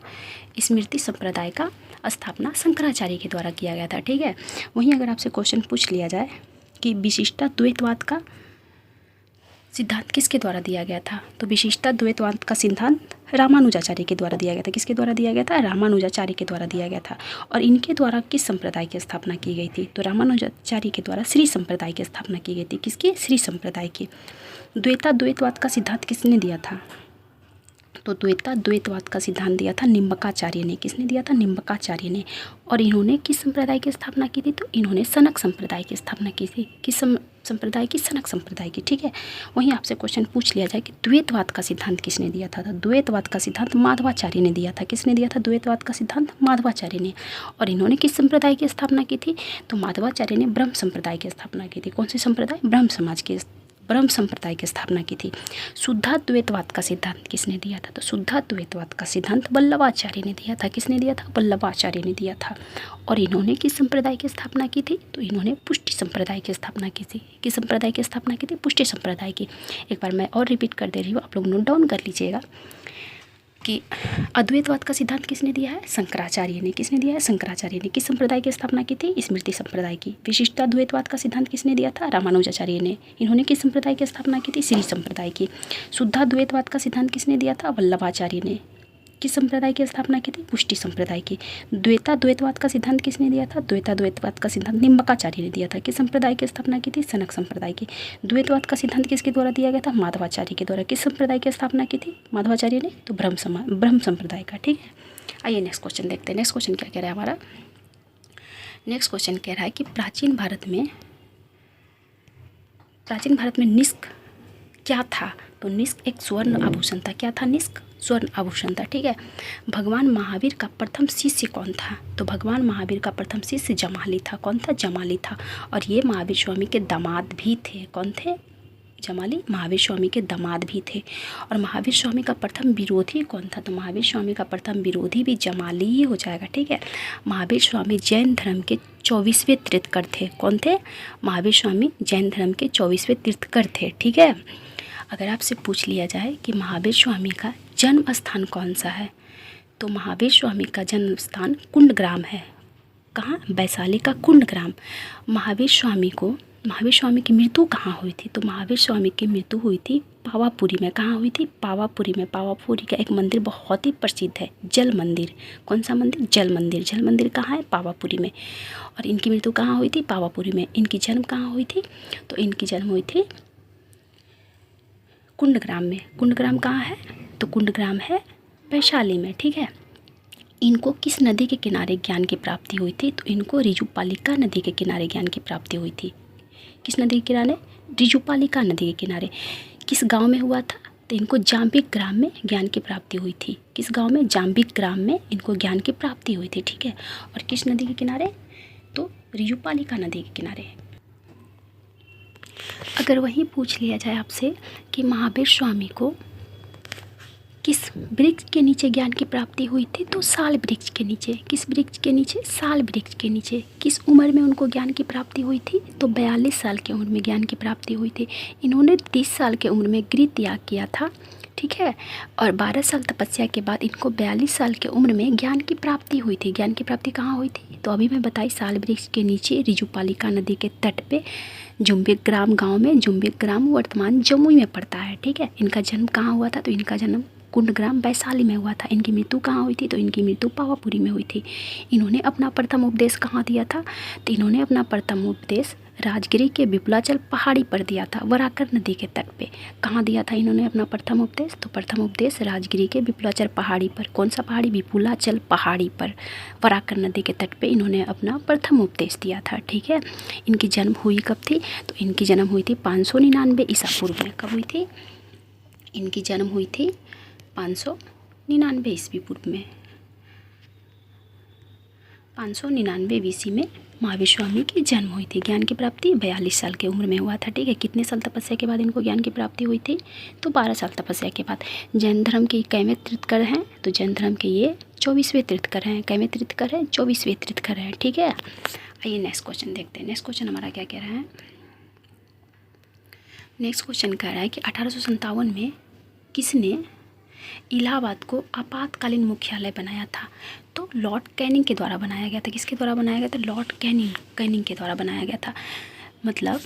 S2: स्मृति संप्रदाय का स्थापना शंकराचार्य के द्वारा किया गया था, ठीक है। वहीं अगर आपसे क्वेश्चन पूछ लिया जाए कि विशिष्टाद्वैतवाद का सिद्धांत किसके द्वारा दिया गया था, तो विशिष्टाद्वैतवाद का सिद्धांत रामानुजाचार्य के द्वारा दिया गया था। किसके द्वारा दिया गया था? रामानुजाचार्य के द्वारा दिया गया था। और इनके द्वारा किस संप्रदाय की स्थापना की गई थी, तो रामानुजाचार्य के द्वारा श्री संप्रदाय की स्थापना की गई थी। किसकी? श्री संप्रदाय की। द्वैतवाद का सिद्धांत किसने दिया था, तो द्वैतवाद का सिद्धांत दिया था निम्बकाचार्य ने। किसने दिया था? निम्बकाचार्य ने। और इन्होंने किस संप्रदाय की स्थापना की थी, तो इन्होंने सनक संप्रदाय की स्थापना की थी। किस संप्रदाय की? सनक संप्रदाय की, ठीक है। वहीं आपसे क्वेश्चन पूछ लिया जाए कि द्वैतवाद का सिद्धांत किसने दिया था, तो द्वैतवाद का सिद्धांत माधवाचार्य ने दिया था। किसने दिया था द्वैतवाद का सिद्धांत? माधवाचार्य ने। और इन्होंने किस संप्रदाय की स्थापना की थी, तो माधवाचार्य ने ब्रह्म संप्रदाय की स्थापना की थी। कौन सी संप्रदाय? ब्रह्म संप्रदाय की स्थापना की थी। शुद्धाद्वैतवाद का सिद्धांत किसने दिया था, तो शुद्धाद्वैतवाद का सिद्धांत वल्लभाचार्य ने दिया था। किसने दिया था? वल्लभाचार्य ने दिया था। और इन्होंने किस संप्रदाय की स्थापना की थी, तो इन्होंने पुष्टि संप्रदाय की स्थापना की थी। किस संप्रदाय की स्थापना की थी? पुष्टि संप्रदाय की। एक बार मैं और रिपीट कर दे रही हूँ, आप लोग नोट डाउन कर लीजिएगा कि अद्वैतवाद का सिद्धांत किसने दिया है? शंकराचार्य ने। किसने दिया है? शंकराचार्य ने। किस संप्रदाय की स्थापना की थी? स्मृति संप्रदाय की। विशिष्टाद्वैतवाद का सिद्धांत किसने दिया था? रामानुजाचार्य ने। इन्होंने किस संप्रदाय की स्थापना की थी? श्री संप्रदाय की। शुद्धाद्वैतवाद का सिद्धांत किसने दिया था? वल्लभाचार्य ने। किस संप्रदाय की स्थापना की थी? पुष्टि संप्रदाय की। द्वैतवाद का सिद्धांत किसने दिया था? द्वैतवाद का सिद्धांत निम्बकाचार्य ने दिया था। किस संप्रदाय की स्थापना की थी? सनक संप्रदाय की। द्वैतवाद का सिद्धांत किसके द्वारा दिया गया था? माधवाचार्य के द्वारा। किस संप्रदाय की स्थापना की थी माधवाचार्य ने? तो ब्रह्म संप्रदाय का, ठीक है। आइए नेक्स्ट क्वेश्चन देखते हैं। नेक्स्ट क्वेश्चन क्या कह रहा है हमारा। नेक्स्ट क्वेश्चन कह रहा है कि प्राचीन भारत में निष्क क्या था? तो निष्क एक स्वर्ण आभूषण था। क्या था? निष्क स्वर्ण आभूषण था। ठीक है। भगवान महावीर का प्रथम शिष्य कौन था? तो भगवान महावीर का प्रथम शिष्य जमाली था। कौन था? जमाली था। और ये महावीर स्वामी के दामाद भी थे। कौन थे? जमाली महावीर स्वामी के दामाद भी थे। और महावीर स्वामी का प्रथम विरोधी कौन था? तो महावीर स्वामी का प्रथम विरोधी भी जमाली ही हो जाएगा। ठीक है। महावीर स्वामी जैन धर्म के 24वें तीर्थकर थे। कौन थे? महावीर स्वामी जैन धर्म के 24वें तीर्थकर थे। ठीक है। अगर आपसे पूछ लिया जाए कि महावीर स्वामी का जन्म स्थान कौन सा है, तो महावीर स्वामी का जन्म स्थान कुंडग्राम है। कहाँ? वैशाली का कुंडग्राम। महावीर स्वामी की मृत्यु कहाँ हुई थी? तो महावीर स्वामी की मृत्यु हुई थी पावापुरी में। कहाँ हुई थी? पावापुरी में। पावापुरी का एक मंदिर बहुत ही प्रसिद्ध है, जल मंदिर। कौन सा मंदिर? जल मंदिर। जल मंदिर कहाँ है? पावापुरी में। और इनकी मृत्यु कहाँ हुई थी? पावापुरी में। इनकी जन्म कहाँ हुई थी? तो इनकी जन्म हुई थी कुंडग्राम में। कुंडग्राम कहाँ है? तो कुंडग्राम है वैशाली में। ठीक है। इनको किस नदी के किनारे ज्ञान की प्राप्ति हुई थी? तो इनको ऋजुपालिका नदी के किनारे ज्ञान की प्राप्ति हुई थी। किस नदी के किनारे? ऋजुपालिका नदी के किनारे। किस गांव में हुआ था? तो इनको जाम्बिक ग्राम में ज्ञान की प्राप्ति हुई थी। किस गांव में? जाम्बिक ग्राम में इनको ज्ञान की प्राप्ति हुई थी। ठीक है। और किस नदी के किनारे? तो ऋजुपालिका नदी के किनारे। अगर वहीं पूछ लिया जाए आपसे कि महावीर स्वामी को किस वृक्ष के नीचे ज्ञान की प्राप्ति हुई थी? तो साल वृक्ष के नीचे। किस वृक्ष के नीचे? साल वृक्ष के नीचे। किस उम्र में उनको ज्ञान की प्राप्ति हुई थी? तो 42 साल की उम्र में ज्ञान की प्राप्ति हुई थी। इन्होंने 30 साल की उम्र में गृह त्याग किया था। ठीक है। और 12 साल तपस्या के बाद इनको 42 साल की उम्र में ज्ञान की प्राप्ति हुई थी। ज्ञान की प्राप्ति कहाँ हुई थी? तो अभी मैं बताई, साल वृक्ष के नीचे ऋजुपालिका नदी के तट पे जुम्बिक ग्राम गाँव में। जुम्बिक ग्राम वर्तमान जमुई में पड़ता है। ठीक है। इनका जन्म कहाँ हुआ था? तो इनका जन्म कुंडग्राम वैशाली में हुआ था। इनकी मृत्यु कहाँ हुई थी? तो इनकी मृत्यु पावापुरी में हुई थी। इन्होंने अपना प्रथम उपदेश कहाँ दिया था? तो इन्होंने अपना प्रथम उपदेश राजगिरी के विपुलाचल पहाड़ी पर दिया था, वराकर नदी के तट पे। कहाँ दिया था इन्होंने अपना प्रथम उपदेश? तो प्रथम उपदेश राजगिरी के विपुलाचल पहाड़ी पर। कौन सा पहाड़ी? विपुलाचल पहाड़ी पर, वराकर नदी के तट पे इन्होंने अपना प्रथम उपदेश दिया था। ठीक है। इनकी जन्म हुई कब थी? तो इनकी जन्म हुई थी 599 ईसा पूर्व में। कब हुई थी? इनकी जन्म हुई थी 599 ईस्वी पूर्व में। 599 BC में महावीर स्वामी की जन्म हुई थी। ज्ञान की प्राप्ति 42 साल की उम्र में हुआ था। ठीक है। कितने साल तपस्या के बाद इनको ज्ञान की प्राप्ति हुई थी? तो 12 साल तपस्या के बाद। जैन धर्म के कैवें तीर्थकर हैं? तो जैन धर्म के ये 24वें तीर्थकर हैं। कैवें तीर्थकर हैं? 24वें तीर्थकर हैं। ठीक है। आइए नेक्स्ट क्वेश्चन देखते हैं। नेक्स्ट क्वेश्चन हमारा क्या कह रहा है? नेक्स्ट क्वेश्चन कह रहा है कि 1857 में किसने इलाहाबाद को आपातकालीन मुख्यालय बनाया था? तो लॉर्ड कैनिंग के द्वारा बनाया गया था। किसके द्वारा बनाया गया था? लॉर्ड कैनिंग के द्वारा बनाया गया था। मतलब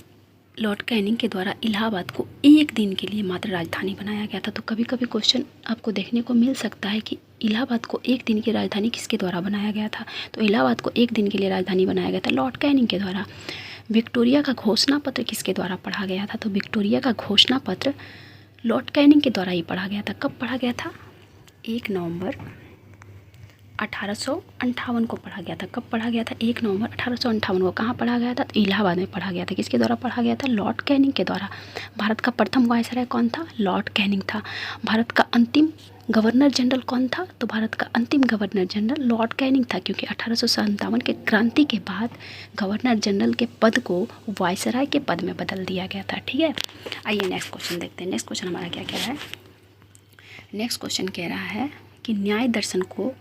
S2: लॉर्ड कैनिंग के द्वारा इलाहाबाद को एक दिन के लिए मात्र राजधानी बनाया गया था। तो कभी कभी क्वेश्चन आपको देखने को मिल सकता है कि इलाहाबाद को एक दिन की राजधानी किसके द्वारा बनाया गया था? तो इलाहाबाद को एक दिन के लिए राजधानी बनाया गया था लॉर्ड कैनिंग के द्वारा। विक्टोरिया का घोषणा पत्र किसके द्वारा पढ़ा गया था? तो विक्टोरिया का घोषणा पत्र लॉर्ड कैनिंग के द्वारा ही पढ़ा गया था। कब पढ़ा गया था? 1 नवंबर 1858 को पढ़ा गया था। कब पढ़ा गया था? 1 नवंबर 1858 को। कहाँ पढ़ा गया था? तो इलाहाबाद में पढ़ा गया था। किसके द्वारा पढ़ा गया था? लॉर्ड कैनिंग के द्वारा। भारत का प्रथम वायसराय कौन था? लॉर्ड कैनिंग था। भारत का अंतिम गवर्नर जनरल कौन था? तो भारत का अंतिम गवर्नर जनरल लॉर्ड कैनिंग था, क्योंकि 1857 के क्रांति के बाद गवर्नर जनरल के पद को वायसराय के पद में बदल दिया गया था। ठीक है। आइए नेक्स्ट क्वेश्चन देखते हैं। नेक्स्ट क्वेश्चन हमारा क्या कह रहा है? नेक्स्ट क्वेश्चन कह रहा है कि न्याय दर्शन को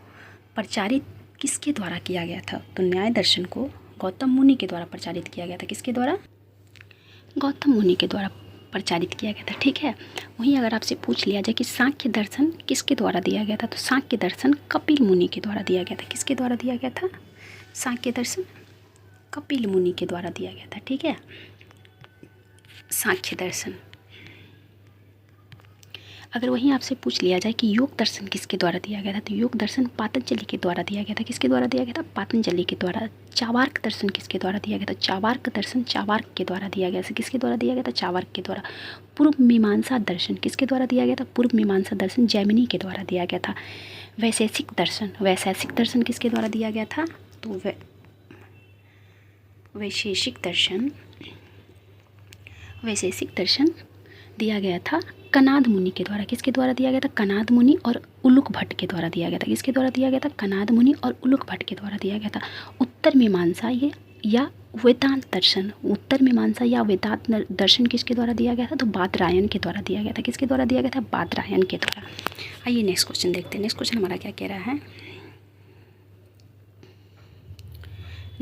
S2: प्रचारित किसके द्वारा किया गया था? तो न्याय दर्शन को गौतम मुनि के द्वारा प्रचारित किया गया था। किसके द्वारा? गौतम मुनि के द्वारा प्रचारित किया गया था। ठीक है। वहीं अगर आपसे पूछ लिया जाए कि सांख्य दर्शन किसके द्वारा दिया गया था? तो सांख्य दर्शन कपिल मुनि के द्वारा दिया गया था। किसके द्वारा दिया गया था? सांख्य दर्शन कपिल मुनि के द्वारा दिया गया था। ठीक है। सांख्य दर्शन। अगर वहीं आपसे पूछ लिया जाए कि योग दर्शन किसके द्वारा दिया गया था? तो योग दर्शन पातंजलि के द्वारा दिया गया था। किसके द्वारा दिया गया था? पातंजलि के द्वारा। चावार्क दर्शन किसके द्वारा दिया गया था? चावार्क दर्शन चावार्क के द्वारा दिया गया था। किसके द्वारा दिया गया था? चावार्क के द्वारा। पूर्व मीमांसा दर्शन किसके द्वारा दिया गया था? पूर्व मीमांसा दर्शन जैमिनी के द्वारा दिया गया था। वैशेषिक दर्शन किसके द्वारा दिया गया था? तो वैशेषिक दर्शन दिया गया था कनाद मुनि के द्वारा। किसके द्वारा दिया गया था? कनाद मुनि और उलूक भट्ट के द्वारा दिया गया था। किसके द्वारा दिया गया था? कनाद मुनि और उलूक भट्ट के द्वारा दिया गया था। उत्तर मीमांसा या वेदांत दर्शन, उत्तर मीमांसा या वेदांत दर्शन किसके द्वारा दिया गया था? तो बादरायण के द्वारा दिया गया था। किसके द्वारा दिया गया था? बादरायण के द्वारा। आइए नेक्स्ट क्वेश्चन देखते हैं। नेक्स्ट क्वेश्चन हमारा क्या कह रहा है?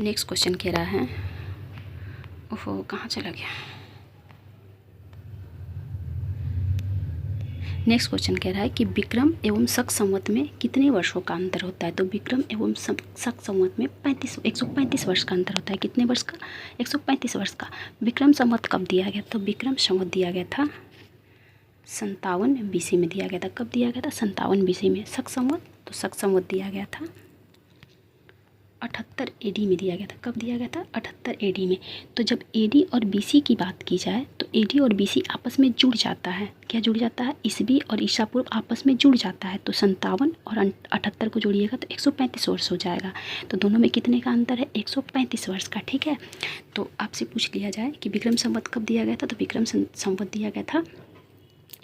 S2: नेक्स्ट क्वेश्चन कह रहा है, ओहो कहाँ चला गया? नेक्स्ट क्वेश्चन कह रहा है कि विक्रम एवं शक संवत में कितने वर्षों का अंतर होता है? तो विक्रम एवं शक संवत में 135 वर्ष का अंतर होता है। कितने वर्ष का? 135 वर्ष का। विक्रम संवत कब दिया गया? तो विक्रम संवत दिया गया था 57 BC में दिया गया था। कब दिया गया था? 57 BC में। शक संवत, तो शक संवत दिया गया था 78 AD में दिया गया था। कब दिया गया था? 78 AD में। तो जब AD और BC की बात की जाए तो AD और BC आपस में जुड़ जाता है। क्या जुड़ जाता है? ईसवी और ईसा पूर्व आपस में जुड़ जाता है। तो 57 और 78 को जोड़िएगा तो 135 वर्ष हो जाएगा। तो दोनों में कितने का अंतर है? 135 वर्ष का। ठीक है, तो आपसे पूछ लिया जाए कि विक्रम संवत कब दिया गया था? तो विक्रम संवत दिया गया था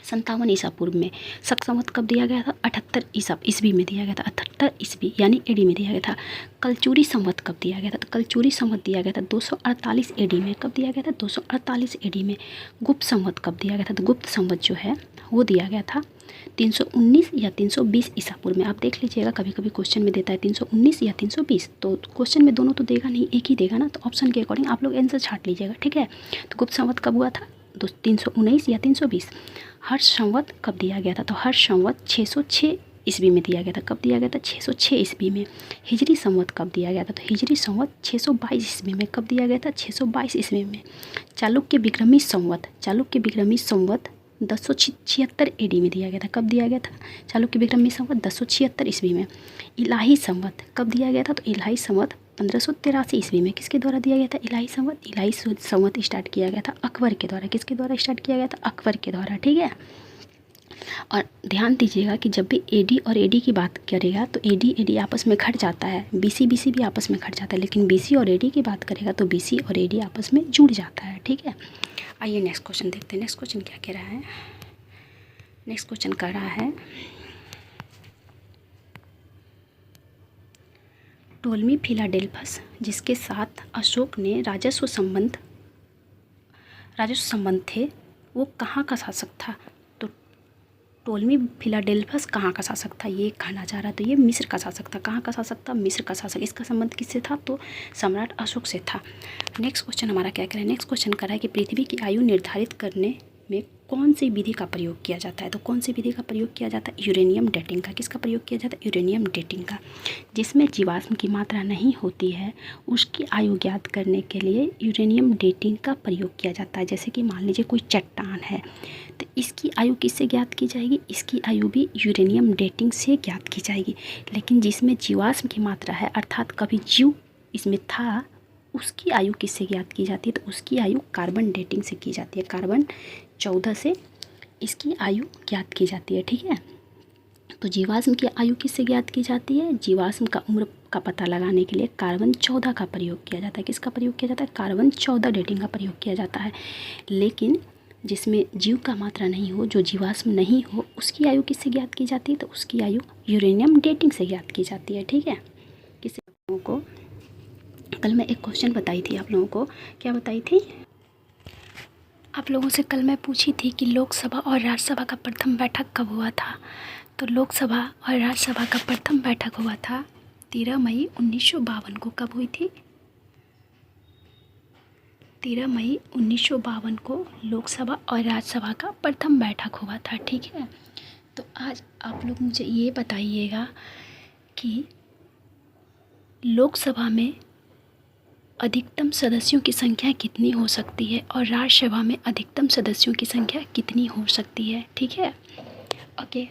S2: 57 ईसा पूर्व में। शक संवत कब दिया गया था? 78 ईस्वी में दिया गया था। 78 ईस्वी यानी AD में दिया गया था। कलचुरी संवत कब दिया गया था? तो कलचुरी संवत दिया गया था 248 AD में। कब दिया गया था? 248 AD में। गुप्त संवत कब दिया गया था? तो गुप्त संवत जो है वो दिया गया था 319 या 320 ईसा पूर्व में। आप देख लीजिएगा, कभी कभी क्वेश्चन में देता है 319 या 320, तो क्वेश्चन में दोनों तो देगा नहीं, एक ही देगा ना, तो ऑप्शन के अकॉर्डिंग आप लोग आंसर छांट लीजिएगा। ठीक है, तो गुप्त संवत कब हुआ था? 319 या 320। हर्ष संवत कब दिया गया था? तो हर्ष संवत 606 ईस्वी में दिया गया था। कब दिया गया था? 606 ईस्वी में। हिजरी संवत कब दिया गया था? तो हिजरी संवत 622 ईस्वी में। कब दिया गया था? 622 ईस्वी में। चालुक्य विक्रमी संवत 1076 AD में दिया गया था। कब दिया गया था? चालुक्य विक्रमी संवत 1076 ईस्वी में। इलाही संवत कब दिया गया था? तो इलाही संवत 1583 ईस्वी में। किसके द्वारा दिया गया था इलाही संवत? इलाही संवत स्टार्ट किया गया था अकबर के द्वारा। किसके द्वारा स्टार्ट किया गया था? अकबर के द्वारा। ठीक है, और ध्यान दीजिएगा कि जब भी AD और AD की बात करेगा तो AD आपस में घट जाता है, BC भी आपस में घट जाता है, लेकिन BC और AD की बात करेगा तो BC और AD आपस में जुड़ जाता है। ठीक है, आइए नेक्स्ट क्वेश्चन देखते हैं। नेक्स्ट क्वेश्चन क्या कह रहा है? नेक्स्ट क्वेश्चन कह रहा है, टोलमी फिलाडेल्फस जिसके साथ अशोक ने राजस्व संबंध थे, वो कहाँ का शासक था? तो टोलमी फिलाडेल्फस कहाँ का शासक था ये कहना चाह रहा है। तो ये मिस्र का शासक था। कहाँ का शासक था? मिस्र का शासक। इसका संबंध किससे था? तो सम्राट अशोक से था। नेक्स्ट क्वेश्चन हमारा क्या कह रहा है? नेक्स्ट क्वेश्चन कर रहा है कि पृथ्वी की आयु निर्धारित करने में कौन सी विधि का प्रयोग किया जाता है? तो कौन सी विधि का प्रयोग किया जाता है? यूरेनियम डेटिंग का। किसका प्रयोग किया जाता है? यूरेनियम डेटिंग का। जिसमें जीवाश्म की मात्रा नहीं होती है उसकी आयु ज्ञात करने के लिए यूरेनियम डेटिंग का प्रयोग किया जाता है। जैसे कि मान लीजिए कोई चट्टान है तो इसकी आयु किससे ज्ञात की जाएगी? इसकी आयु भी यूरेनियम डेटिंग से ज्ञात की जाएगी। लेकिन जिसमें जीवाश्म की मात्रा है अर्थात कभी जीव इसमें था, उसकी आयु किससे ज्ञात की जाती है? तो उसकी आयु कार्बन डेटिंग से की जाती है। कार्बन 14 से इसकी आयु ज्ञात की जाती है। ठीक है, तो जीवाश्म की आयु किससे ज्ञात की जाती है? जीवाश्म का उम्र का पता लगाने के लिए कार्बन 14 का प्रयोग किया जाता है। किसका प्रयोग किया जाता है? कार्बन 14 डेटिंग का प्रयोग किया जाता है। लेकिन जिसमें जीव का मात्रा नहीं हो, जो जीवाश्म नहीं हो, उसकी आयु किससे ज्ञात की जाती है? तो उसकी आयु यूरेनियम डेटिंग से ज्ञात की जाती है। ठीक है, किसी लोगों को कल मैं एक क्वेश्चन बताई थी आप लोगों को। क्या बताई थी?
S1: आप लोगों से कल मैं पूछी थी कि लोकसभा और राज्यसभा का प्रथम बैठक कब हुआ था? तो लोकसभा और राज्यसभा का प्रथम बैठक हुआ था 13 मई 1952 को। कब हुई थी? 13 मई 1952 को लोकसभा और राज्यसभा का प्रथम बैठक हुआ था। ठीक है, तो आज आप लोग मुझे ये बताइएगा कि लोकसभा में अधिकतम सदस्यों की संख्या कितनी हो सकती है और राज्यसभा में अधिकतम सदस्यों की संख्या कितनी हो सकती है? ठीक है, ओके।